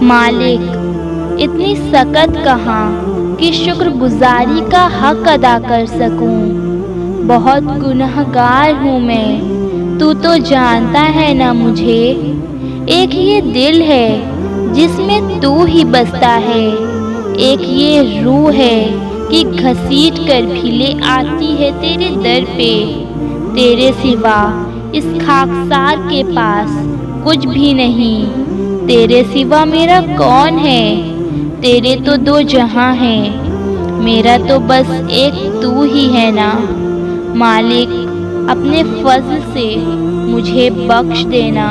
मालिक, इतनी सकत कहाँ कि शुक्रगुजारी का हक अदा कर सकूं। बहुत गुनहगार हूँ मैं, तू तो जानता है ना मुझे। एक ये दिल है जिसमें तू ही बसता है, एक ये रूह है कि घसीट कर भी ले आती है तेरे दर पे। तेरे सिवा इस खाकसार के पास कुछ भी नहीं, तेरे सिवा मेरा कौन है। तेरे तो दो जहां हैं, मेरा तो बस एक तू ही है ना। मालिक, अपने फज़्ल से मुझे बख्श देना।